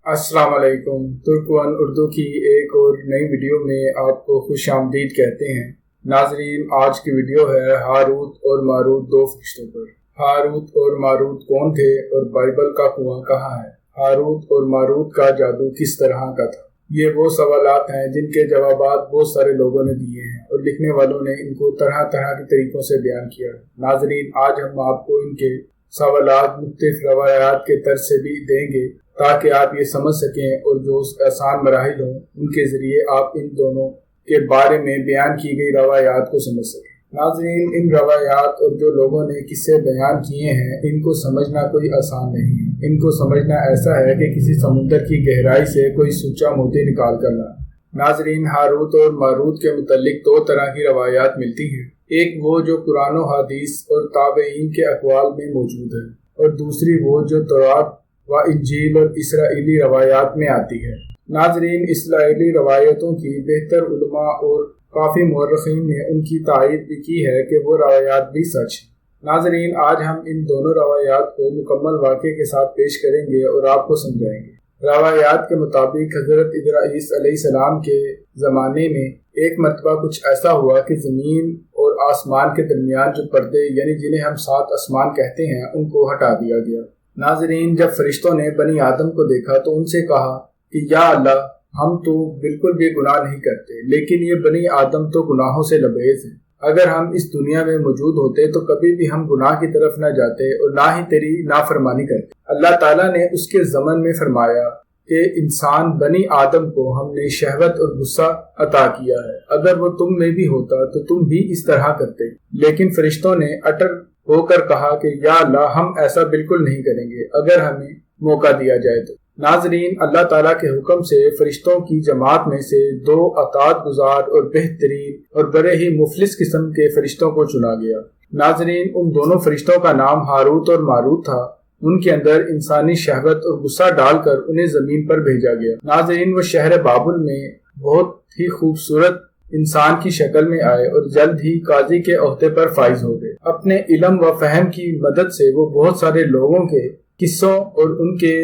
السلام علیکم۔ ترک ون اردو کی ایک اور نئی ویڈیو میں آپ کو خوش آمدید کہتے ہیں۔ ناظرین، آج کی ویڈیو ہے ہاروت اور ماروت دو فرشتوں پر۔ ہاروت اور ماروت کون تھے اور بائبل کا کنواں کہاں ہے؟ ہاروت اور ماروت کا جادو کس طرح کا تھا؟ یہ وہ سوالات ہیں جن کے جوابات بہت سارے لوگوں نے دیے ہیں اور لکھنے والوں نے ان کو طرح طرح کے طریقوں سے بیان کیا ہے۔ ناظرین، آج ہم آپ کو ان کے سوالات مختلف روایات کے طرز سے بھی دیں گے تاکہ آپ یہ سمجھ سکیں اور جو آسان مراحل ہوں ان کے ذریعے آپ ان دونوں کے بارے میں بیان کی گئی روایات کو سمجھ سکیں۔ ناظرین، ان روایات اور جو لوگوں نے قصے بیان کیے ہیں ان کو سمجھنا کوئی آسان نہیں ہے۔ ان کو سمجھنا ایسا ہے کہ کسی سمندر کی گہرائی سے کوئی سوچا موتی نکال کر لانا۔ ناظرین، ہاروت اور ماروت کے متعلق دو طرح کی روایات ملتی ہیں۔ ایک وہ جو قرآن و حدیث اور تابعین کے اقوال میں موجود ہے، اور دوسری وہ جو تورات و انجیل اور اسرائیلی روایات میں آتی ہے۔ ناظرین، اسرائیلی روایتوں کی بہتر علماء اور کافی مورخین نے ان کی تائید بھی کی ہے کہ وہ روایات بھی سچ ہیں۔ ناظرین، آج ہم ان دونوں روایات کو مکمل واقعے کے ساتھ پیش کریں گے اور آپ کو سمجھائیں گے۔ روایات کے مطابق حضرت ادریس علیہ السلام کے زمانے میں ایک مرتبہ کچھ ایسا ہوا کہ زمین اور آسمان کے درمیان جو پردے یعنی جنہیں ہم سات آسمان کہتے ہیں ان کو ہٹا دیا گیا۔ ناظرین، جب فرشتوں نے بنی آدم کو دیکھا تو ان سے کہا کہ یا اللہ، ہم تو بالکل بھی گناہ نہیں کرتے، لیکن یہ بنی آدم تو گناہوں سے لبریز ہیں۔ اگر ہم اس دنیا میں موجود ہوتے تو کبھی بھی ہم گناہ کی طرف نہ جاتے اور نہ ہی تیری نافرمانی کرتے۔ اللہ تعالیٰ نے اس کے ضمن میں فرمایا کہ انسان بنی آدم کو ہم نے شہوت اور غصہ عطا کیا ہے، اگر وہ تم میں بھی ہوتا تو تم بھی اس طرح کرتے۔ لیکن فرشتوں نے اٹل ہو کر کہا کہ یا اللہ، ہم ایسا بالکل نہیں کریں گے اگر ہمیں موقع دیا جائے تو۔ ناظرین، اللہ تعالیٰ کے حکم سے فرشتوں کی جماعت میں سے دو اطاعت گزار اور بہترین اور بڑے ہی مفلس قسم کے فرشتوں کو چنا گیا۔ ناظرین، ان دونوں فرشتوں کا نام ہاروت اور ماروت تھا۔ ان کے اندر انسانی شہوت اور غصہ ڈال کر انہیں زمین پر بھیجا گیا۔ ناظرین، وہ شہر بابل میں بہت ہی خوبصورت انسان کی شکل میں آئے اور جلد ہی قاضی کے عہدے پر فائز ہو گئے۔ اپنے علم و فہم کی مدد سے وہ بہت سارے لوگوں کے قصوں اور ان کے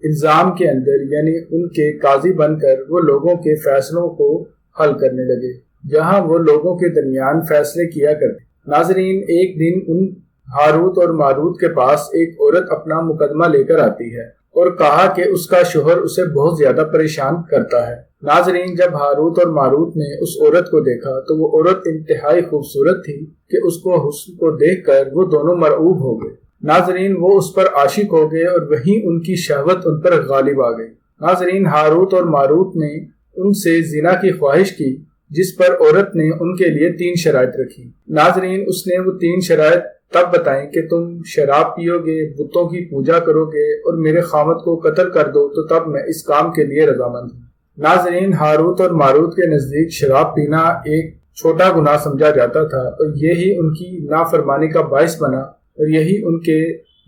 الزام کے اندر یعنی ان کے قاضی بن کر وہ لوگوں کے فیصلوں کو حل کرنے لگے جہاں وہ لوگوں کے درمیان فیصلے کیا کرتے۔ ناظرین، ایک دن ان ہاروت اور ماروت کے پاس ایک عورت اپنا مقدمہ لے کر آتی ہے اور کہا کہ اس کا شوہر اسے بہت زیادہ پریشان کرتا ہے۔ ناظرین، جب ہاروت اور ماروت نے اس عورت کو دیکھا تو وہ عورت انتہائی خوبصورت تھی کہ اس کو حسن کو دیکھ کر وہ دونوں مرعوب ہو گئے۔ ناظرین، وہ اس پر عاشق ہو گئے اور وہیں ان کی شہوت ان پر غالب آ گئی۔ ناظرین، ہاروت اور ماروت نے ان سے زنا کی خواہش کی، جس پر عورت نے ان کے لیے 3 شرائط رکھی۔ ناظرین، اس نے وہ 3 شرائط تب بتائیں کہ تم شراب پیو گے، بتوں کی پوجا کرو گے اور میرے خامد کو قتل کر دو تو تب میں اس کام کے لیے رضامند ہوں۔ ناظرین، ہاروت اور ماروت کے نزدیک شراب پینا ایک چھوٹا گناہ سمجھا جاتا تھا اور یہی ان کی نافرمانی کا باعث بنا، اور یہی ان کے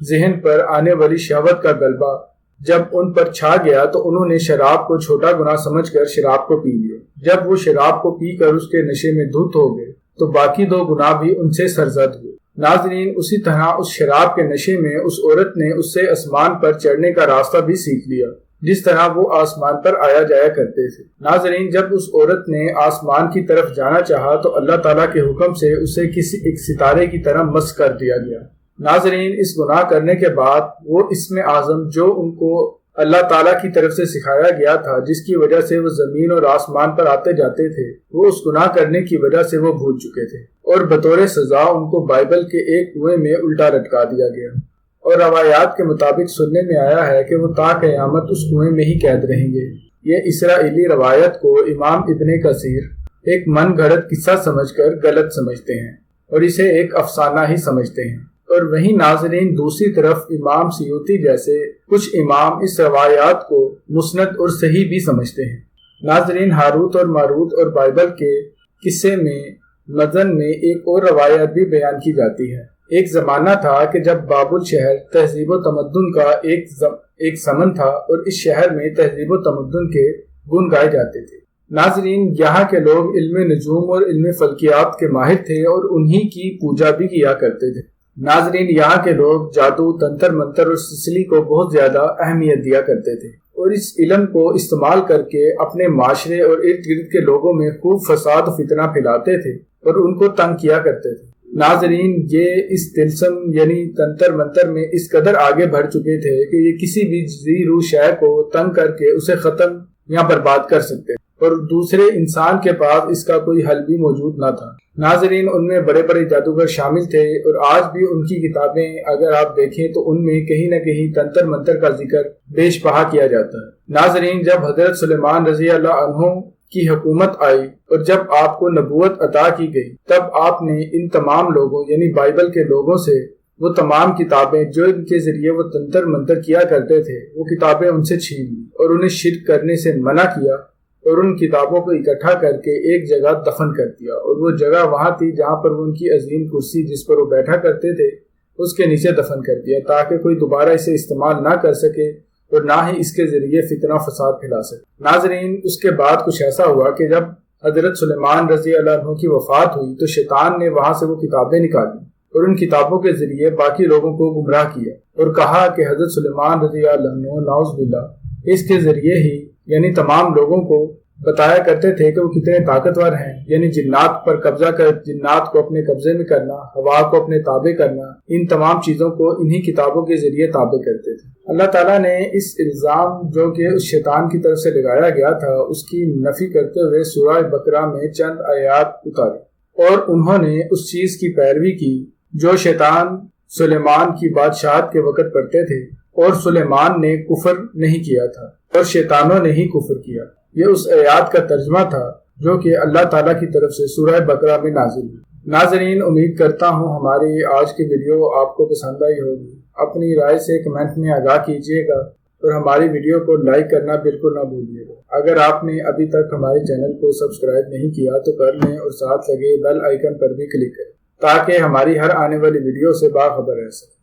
ذہن پر آنے والی شہوت کا غلبہ جب ان پر چھا گیا تو انہوں نے شراب کو چھوٹا گناہ سمجھ کر شراب کو پی لیا۔ جب وہ شراب کو پی کر اس کے نشے میں دھت ہو گئے تو باقی 2 گناہ بھی ان سے سرزد ہوئے۔ ناظرین، اسی طرح اس شراب کے نشے میں اس عورت نے اس سے آسمان پر چڑھنے کا راستہ بھی سیکھ لیا، جس طرح وہ آسمان پر آیا جایا کرتے تھے۔ ناظرین، جب اس عورت نے آسمان کی طرف جانا چاہا تو اللہ تعالیٰ کے حکم سے اسے کسی ایک ستارے کی طرح مس کر دیا گیا۔ ناظرین، اس گناہ کرنے کے بعد وہ اسم اعظم جو ان کو اللہ تعالیٰ کی طرف سے سکھایا گیا تھا، جس کی وجہ سے وہ زمین اور آسمان پر آتے جاتے تھے، وہ اس گناہ کرنے کی وجہ سے وہ بھول چکے تھے اور بطور سزا ان کو بائبل کے ایک کنویں میں الٹا لٹکا دیا گیا۔ اور روایات کے مطابق سننے میں آیا ہے کہ وہ تا قیامت اس کنویں میں ہی قید رہیں گے۔ یہ اسرائیلی روایت کو امام ابن کثیر ایک من گھڑت قصہ سمجھ کر غلط سمجھتے ہیں اور اسے ایک افسانہ ہی سمجھتے ہیں، اور وہیں ناظرین دوسری طرف امام سیوطی جیسے کچھ امام اس روایات کو مسند اور صحیح بھی سمجھتے ہیں۔ ناظرین، ہاروت اور ماروت اور بائبل کے قصے میں متن میں ایک اور روایت بھی بیان کی جاتی ہے۔ ایک زمانہ تھا کہ جب بابل شہر تہذیب و تمدن کا ایک سمن تھا اور اس شہر میں تہذیب و تمدن کے گن گائے جاتے تھے۔ ناظرین، یہاں کے لوگ علم نجوم اور علم فلکیات کے ماہر تھے اور انہی کی پوجا بھی کیا کرتے تھے۔ ناظرین، یہاں کے لوگ جادو، تنتر منتر اور سسلی کو بہت زیادہ اہمیت دیا کرتے تھے اور اس علم کو استعمال کر کے اپنے معاشرے اور ارد گرد کے لوگوں میں خوب فساد و فتنہ پھیلاتے تھے اور ان کو تنگ کیا کرتے تھے۔ ناظرین، یہ اس طلسم یعنی تنتر منتر میں اس قدر آگے بڑھ چکے تھے کہ یہ کسی بھی ذی روح شے کو تنگ کر کے اسے ختم یا برباد کر سکتے اور دوسرے انسان کے پاس اس کا کوئی حل بھی موجود نہ تھا۔ ناظرین، ان میں بڑے بڑے جادوگر شامل تھے اور آج بھی ان کی کتابیں اگر آپ دیکھیں تو ان میں کہیں نہ کہیں تنتر منتر کا ذکر بیش بہا کیا جاتا ہے۔ ناظرین، جب حضرت سلیمان رضی اللہ عنہ کی حکومت آئی اور جب آپ کو نبوت عطا کی گئی، تب آپ نے ان تمام لوگوں یعنی بائبل کے لوگوں سے وہ تمام کتابیں جو ان کے ذریعے وہ تنتر منتر کیا کرتے تھے وہ کتابیں ان سے چھین لی اور انہیں شرک کرنے سے منع کیا اور ان کتابوں کو اکٹھا کر کے ایک جگہ دفن کر دیا، اور وہ جگہ وہاں تھی جہاں پر ان کی عظیم کرسی جس پر وہ بیٹھا کرتے تھے اس کے نیچے دفن کر دیا، تاکہ کوئی دوبارہ اسے استعمال نہ کر سکے اور نہ ہی اس کے ذریعے فتنہ فساد پھیلا سکے۔ ناظرین، اس کے بعد کچھ ایسا ہوا کہ جب حضرت سلیمان رضی اللہ عنہ کی وفات ہوئی تو شیطان نے وہاں سے وہ کتابیں نکالی اور ان کتابوں کے ذریعے باقی لوگوں کو گمراہ کیا اور کہا کہ حضرت سلیمان رضی اللہ عنہ نعوذ باللہ اس کے ذریعے ہی یعنی تمام لوگوں کو بتایا کرتے تھے کہ وہ کتنے طاقتور ہیں، یعنی جنات پر قبضہ کر جنات کو اپنے قبضے میں کرنا، ہوا کو اپنے تابع کرنا، ان تمام چیزوں کو انہی کتابوں کے ذریعے تابع کرتے تھے۔ اللہ تعالیٰ نے اس الزام جو کہ اس شیطان کی طرف سے لگایا گیا تھا اس کی نفی کرتے ہوئے سورہ بقرہ میں چند آیات اتاری اور انہوں نے اس چیز کی پیروی کی جو شیطان سلیمان کی بادشاہت کے وقت پڑھتے تھے، اور سلیمان نے کفر نہیں کیا تھا اور شیطانوں نے ہی کفر کیا۔ یہ اس آیات کا ترجمہ تھا جو کہ اللہ تعالیٰ کی طرف سے سورہ بقرہ میں نازل ہوئی۔ ناظرین، امید کرتا ہوں ہماری آج کی ویڈیو آپ کو پسند آئی ہوگی۔ اپنی رائے سے کمنٹ میں آگاہ کیجیے گا اور ہماری ویڈیو کو لائک کرنا بالکل نہ بھولیے گا۔ اگر آپ نے ابھی تک ہمارے چینل کو سبسکرائب نہیں کیا تو کر لیں اور ساتھ لگے بیل آئیکن پر بھی کلک کریں تاکہ ہماری ہر آنے والی ویڈیو سے باخبر رہ سکیں۔